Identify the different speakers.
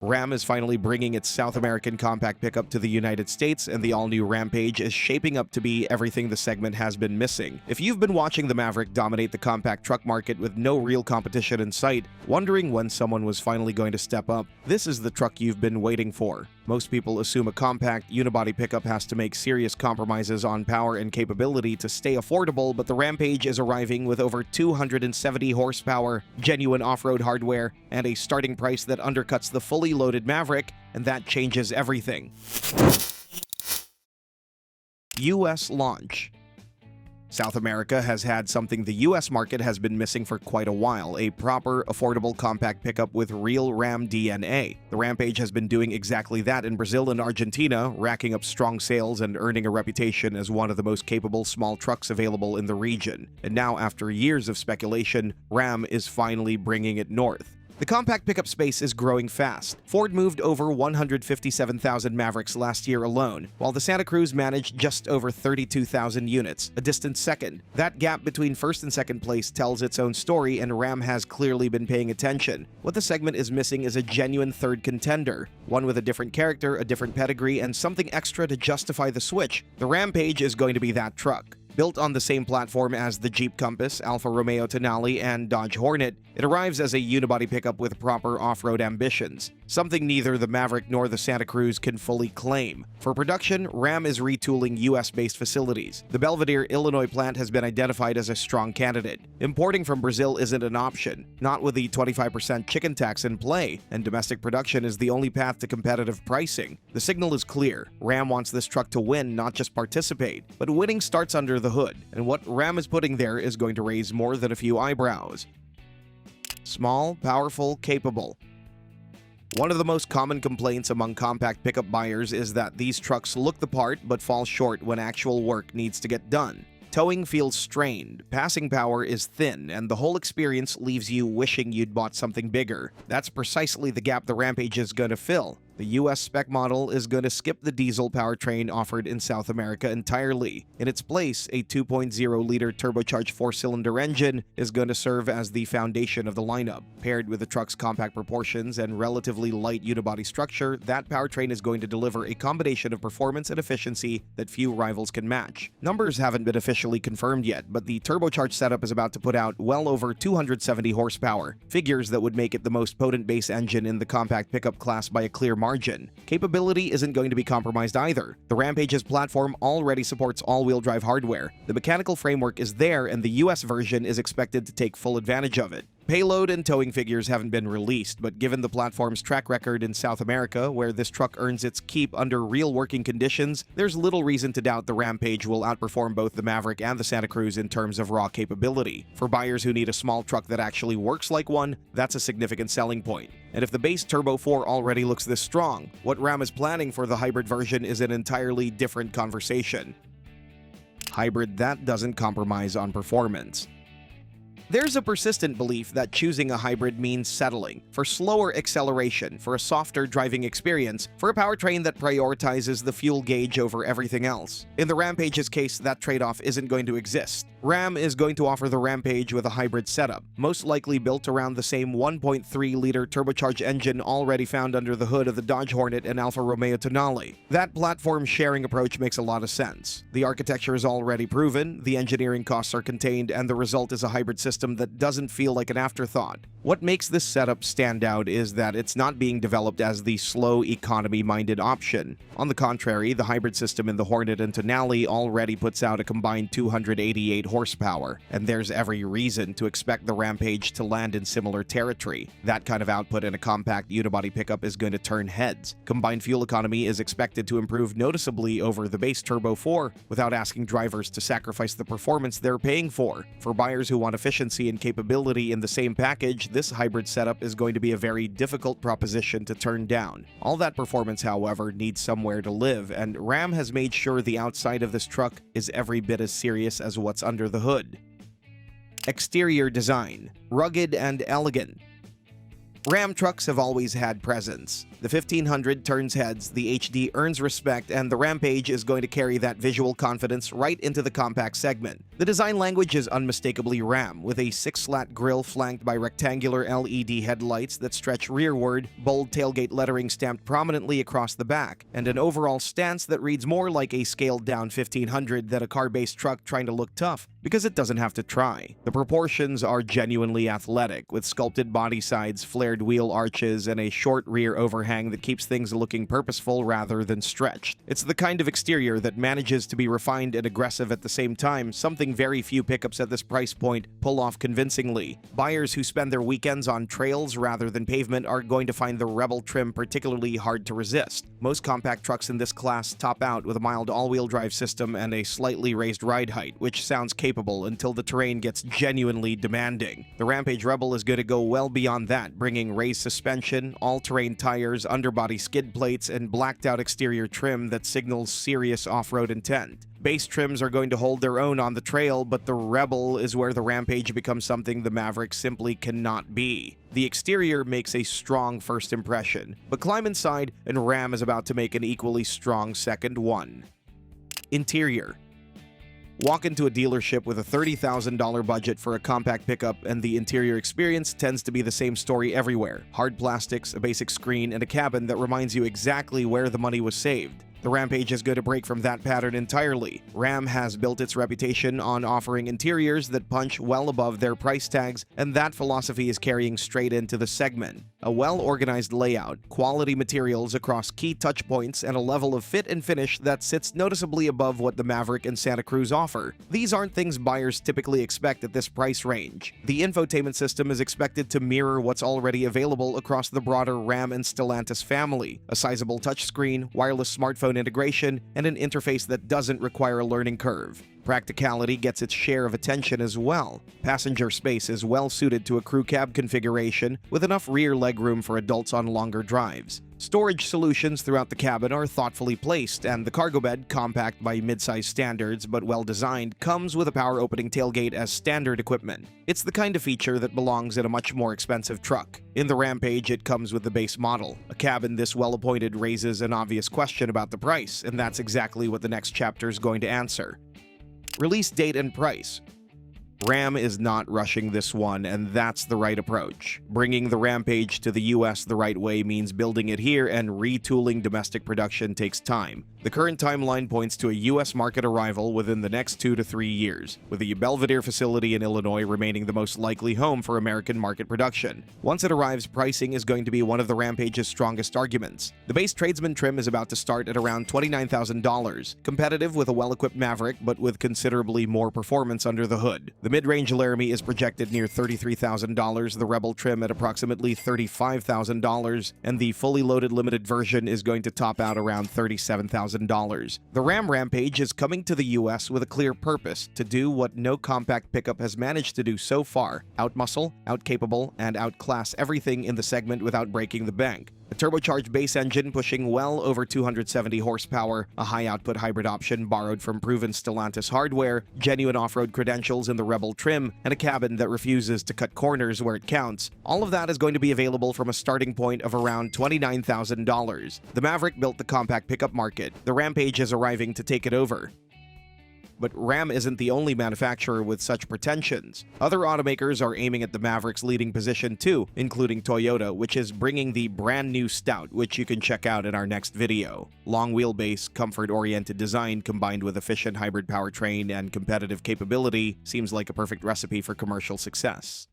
Speaker 1: RAM is finally bringing its South American compact pickup to the United States, and the all-new Rampage is shaping up to be everything the segment has been missing. If you've been watching the Maverick dominate the compact truck market with no real competition in sight, wondering when someone was finally going to step up, this is the truck you've been waiting for. Most people assume a compact unibody pickup has to make serious compromises on power and capability to stay affordable, but the Rampage is arriving with over 270 horsepower, genuine off-road hardware, and a starting price that undercuts the fully loaded Maverick, and that changes everything. US launch. South America has had something the US market has been missing for quite a while, a proper, affordable compact pickup with real Ram DNA. The Rampage has been doing exactly that in Brazil and Argentina, racking up strong sales and earning a reputation as one of the most capable small trucks available in the region. And now, after years of speculation, Ram is finally bringing it north. The compact pickup space is growing fast. Ford moved over 157,000 Mavericks last year alone, while the Santa Cruz managed just over 32,000 units, a distant second. That gap between first and second place tells its own story, and Ram has clearly been paying attention. What the segment is missing is a genuine third contender, one with a different character, a different pedigree, and something extra to justify the switch. The Rampage is going to be that truck. Built on the same platform as the Jeep Compass, Alfa Romeo Tonale, and Dodge Hornet, it arrives as a unibody pickup with proper off-road ambitions, something neither the Maverick nor the Santa Cruz can fully claim. For production, Ram is retooling US-based facilities. The Belvidere, Illinois plant has been identified as a strong candidate. Importing from Brazil isn't an option, not with the 25% chicken tax in play, and domestic production is the only path to competitive pricing. The signal is clear. Ram wants this truck to win, not just participate. But winning starts under the hood, and what Ram is putting there is going to raise more than a few eyebrows. Small, powerful, capable. One of the most common complaints among compact pickup buyers is that these trucks look the part but fall short when actual work needs to get done. Towing feels strained, passing power is thin, and the whole experience leaves you wishing you'd bought something bigger. That's precisely the gap the Rampage is going to fill. The US spec model is going to skip the diesel powertrain offered in South America entirely. In its place, a 2.0-liter turbocharged 4-cylinder engine is going to serve as the foundation of the lineup. Paired with the truck's compact proportions and relatively light unibody structure, that powertrain is going to deliver a combination of performance and efficiency that few rivals can match. Numbers haven't been officially confirmed yet, but the turbocharged setup is about to put out well over 270 horsepower, figures that would make it the most potent base engine in the compact pickup class by a clear margin. Capability isn't going to be compromised either. The Rampage's platform already supports all-wheel drive hardware. The mechanical framework is there, and the US version is expected to take full advantage of it. Payload and towing figures haven't been released, but given the platform's track record in South America, where this truck earns its keep under real working conditions, there's little reason to doubt the Rampage will outperform both the Maverick and the Santa Cruz in terms of raw capability. For buyers who need a small truck that actually works like one, that's a significant selling point. And if the base Turbo 4 already looks this strong, what Ram is planning for the hybrid version is an entirely different conversation. Hybrid that doesn't compromise on performance. There's a persistent belief that choosing a hybrid means settling for slower acceleration, for a softer driving experience, for a powertrain that prioritizes the fuel gauge over everything else. In the Rampage's case, that trade-off isn't going to exist. Ram is going to offer the Rampage with a hybrid setup, most likely built around the same 1.3-liter turbocharged engine already found under the hood of the Dodge Hornet and Alfa Romeo Tonale. That platform-sharing approach makes a lot of sense. The architecture is already proven, the engineering costs are contained, and the result is a hybrid system that doesn't feel like an afterthought. What makes this setup stand out is that it's not being developed as the slow, economy-minded option. On the contrary, the hybrid system in the Hornet and Tonale already puts out a combined 288 horsepower, and there's every reason to expect the Rampage to land in similar territory. That kind of output in a compact unibody pickup is going to turn heads. Combined fuel economy is expected to improve noticeably over the base Turbo 4 without asking drivers to sacrifice the performance they're paying for. For buyers who want efficiency and capability in the same package, this hybrid setup is going to be a very difficult proposition to turn down. All that performance, however, needs somewhere to live, and Ram has made sure the outside of this truck is every bit as serious as what's under the hood. Exterior design. Rugged and elegant. Ram trucks have always had presence. The 1500 turns heads, the HD earns respect, and the Rampage is going to carry that visual confidence right into the compact segment. The design language is unmistakably Ram, with a 6-slat grille flanked by rectangular LED headlights that stretch rearward, bold tailgate lettering stamped prominently across the back, and an overall stance that reads more like a scaled-down 1500 than a car-based truck trying to look tough, because it doesn't have to try. The proportions are genuinely athletic, with sculpted body sides, flared wheel arches, and a short rear overhang that keeps things looking purposeful rather than stretched. It's the kind of exterior that manages to be refined and aggressive at the same time, something very few pickups at this price point pull off convincingly. Buyers who spend their weekends on trails rather than pavement are going to find the Rebel trim particularly hard to resist. Most compact trucks in this class top out with a mild all-wheel drive system and a slightly raised ride height, which sounds capable until the terrain gets genuinely demanding. The Rampage Rebel is going to go well beyond that, bringing raised suspension, all-terrain tires, underbody skid plates, and blacked-out exterior trim that signals serious off-road intent. Base trims are going to hold their own on the trail, but the Rebel is where the Rampage becomes something the Maverick simply cannot be. The exterior makes a strong first impression, but climb inside and Ram is about to make an equally strong second one. Interior. Walk into a dealership with a $30,000 budget for a compact pickup, and the interior experience tends to be the same story everywhere. Hard plastics, a basic screen, and a cabin that reminds you exactly where the money was saved. The Rampage is going to break from that pattern entirely. Ram has built its reputation on offering interiors that punch well above their price tags, and that philosophy is carrying straight into the segment. A well-organized layout, quality materials across key touch points, and a level of fit and finish that sits noticeably above what the Maverick and Santa Cruz offer. These aren't things buyers typically expect at this price range. The infotainment system is expected to mirror what's already available across the broader Ram and Stellantis family: a sizable touchscreen, wireless smartphone integration, and an interface that doesn't require a learning curve. Practicality gets its share of attention as well. Passenger space is well suited to a crew cab configuration, with enough rear legroom for adults on longer drives. Storage solutions throughout the cabin are thoughtfully placed, and the cargo bed, compact by mid-size standards but well-designed, comes with a power-opening tailgate as standard equipment. It's the kind of feature that belongs in a much more expensive truck. In the Rampage, it comes with the base model. A cabin this well-appointed raises an obvious question about the price, and that's exactly what the next chapter is going to answer. Release date and price. Ram is not rushing this one, and that's the right approach. Bringing the Rampage to the US the right way means building it here, and retooling domestic production takes time. The current timeline points to a US market arrival within the next 2 to 3 years, with the Belvidere facility in Illinois remaining the most likely home for American market production. Once it arrives, pricing is going to be one of the Rampage's strongest arguments. The base tradesman trim is about to start at around $29,000, competitive with a well-equipped Maverick but with considerably more performance under the hood. The mid-range Laramie is projected near $33,000, the Rebel trim at approximately $35,000, and the fully loaded limited version is going to top out around $37,000. The Ram Rampage is coming to the US with a clear purpose: to do what no compact pickup has managed to do so far: outmuscle, outcapable, and outclass everything in the segment without breaking the bank. A turbocharged base engine pushing well over 270 horsepower, a high-output hybrid option borrowed from proven Stellantis hardware, genuine off-road credentials in the Rebel trim, and a cabin that refuses to cut corners where it counts. All of that is going to be available from a starting point of around $29,000. The Maverick built the compact pickup market. The Rampage is arriving to take it over. But Ram isn't the only manufacturer with such pretensions. Other automakers are aiming at the Maverick's leading position too, including Toyota, which is bringing the brand new Stout, which you can check out in our next video. Long wheelbase, comfort-oriented design combined with efficient hybrid powertrain and competitive capability seems like a perfect recipe for commercial success.